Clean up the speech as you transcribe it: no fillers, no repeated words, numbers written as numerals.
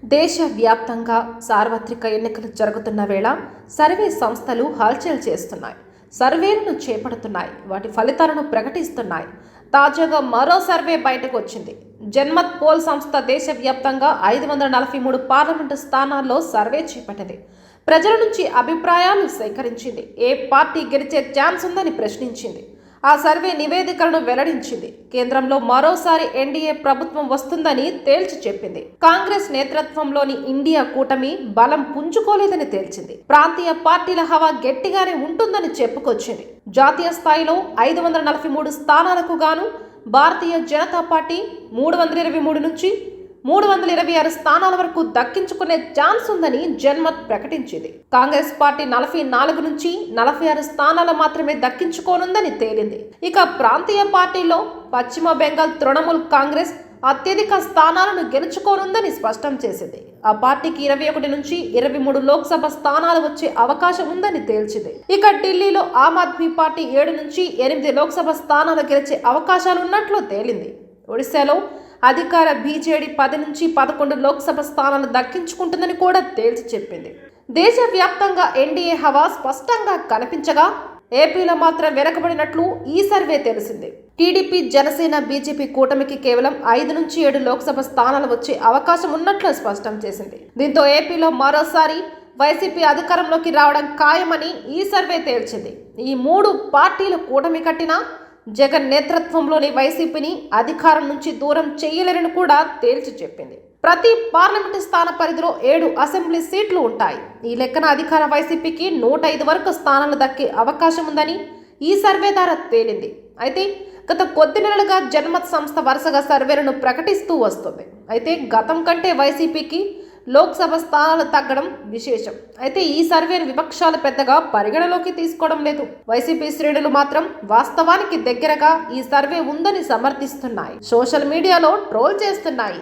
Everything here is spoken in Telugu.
దేశవ్యాప్తంగా సార్వత్రిక ఎన్నికలు జరుగుతున్న వేళ సర్వే సంస్థలు హల్చల్ చేస్తున్నాయి. సర్వేలను చేపడుతున్నాయి. వాటి ఫలితాలను ప్రకటిస్తున్నాయి. తాజాగా మరో సర్వే బయటకు వచ్చింది. జన్మత్ పోల్ సంస్థ దేశవ్యాప్తంగా 543 పార్లమెంటు స్థానాల్లో సర్వే చేపట్టింది. ప్రజల నుంచి అభిప్రాయాలు సేకరించింది. ఏ పార్టీ గెలిచే ఛాన్స్ ఉందని ప్రశ్నించింది. ఆ సర్వే నివేదికలను వెల్లడించింది. కేంద్రంలో మరోసారి ఎన్డీఏ ప్రభుత్వం వస్తుందని తేల్చి చెప్పింది. కాంగ్రెస్ నేతృత్వంలోని ఇండియా కూటమి బలం పుంజుకోలేదని తేల్చింది. ప్రాంతీయ పార్టీల హవా గట్టిగానే ఉంటుందని చెప్పుకొచ్చింది. జాతీయ స్థాయిలో 543 స్థానాలకు గాను భారతీయ జనతా పార్టీ 323 నుంచి 326 స్థానాల వరకు దక్కించుకునే ఛాన్స్ ఉందని జన్మత్ ప్రకటించింది. కాంగ్రెస్ పార్టీ 44 నుంచి 46 స్థానాలు మాత్రమే దక్కించుకోనుందని తేలింది. ఇక ప్రాంతీయ పార్టీలో పశ్చిమ బెంగాల్ తృణమూల్ కాంగ్రెస్ అత్యధిక స్థానాలను గెలుచుకోనుందని స్పష్టం చేసింది. ఆ పార్టీకి 21 నుంచి 23 లోక్సభ స్థానాలు వచ్చే అవకాశం ఉందని తేల్చింది. ఇక ఢిల్లీలో ఆమ్ ఆద్మీ పార్టీ 7 నుంచి 8 లోక్సభ స్థానాలు గెలిచే అవకాశాలున్నట్లు తేలింది. ఒడిశాలో అధికార బీజేడీ 10 నుంచి 11 లోక్సభ స్థానాలు దక్కించుకుంటుందని కూడా తేల్చి చెప్పింది. దేశవ్యాప్తంగా ఎన్డీఏ హవా స్పష్టంగా కనిపించగా ఏపీలో మాత్రం వెనకబడినట్లు ఈ సర్వే తెలిసింది. టీడీపీ, జనసేన, బీజేపీ కూటమికి కేవలం 5 నుంచి 7 లోక్సభ స్థానాలు వచ్చే అవకాశం ఉన్నట్లు స్పష్టం చేసింది. దీంతో ఏపీలో మరోసారి వైసీపీ అధికారంలోకి రావడం ఖాయమని ఈ సర్వే తేల్చింది. ఈ 3 పార్టీలు కూటమి కట్టినా జగన్ నేతృత్వంలోని వైసీపీని అధికారం నుంచి దూరం చేయలేరని కూడా తేల్చి చెప్పింది. ప్రతి పార్లమెంటు స్థాన పరిధిలో 7 అసెంబ్లీ సీట్లు ఉంటాయి. ఈ లెక్కన అధికార వైసీపీకి 105 వరకు స్థానాలు దక్కే అవకాశం ఉందని ఈ సర్వే ద్వారా తేలింది. అయితే గత కొద్ది నెలలుగా జన్మత్ సంస్థ వరుసగా సర్వేలను ప్రకటిస్తూ వస్తుంది. అయితే గతం కంటే వైసీపీకి లోక్సభ స్థానాలు తగ్గడం విశేషం. అయితే ఈ సర్వేను విపక్షాలు పెద్దగా పరిగణలోకి తీసుకోవడం లేదు. వైసీపీ శ్రేణులు మాత్రం వాస్తవానికి దగ్గరగా ఈ సర్వే ఉందని సమర్థిస్తున్నాయి. సోషల్ మీడియాలో ట్రోల్ చేస్తున్నాయి.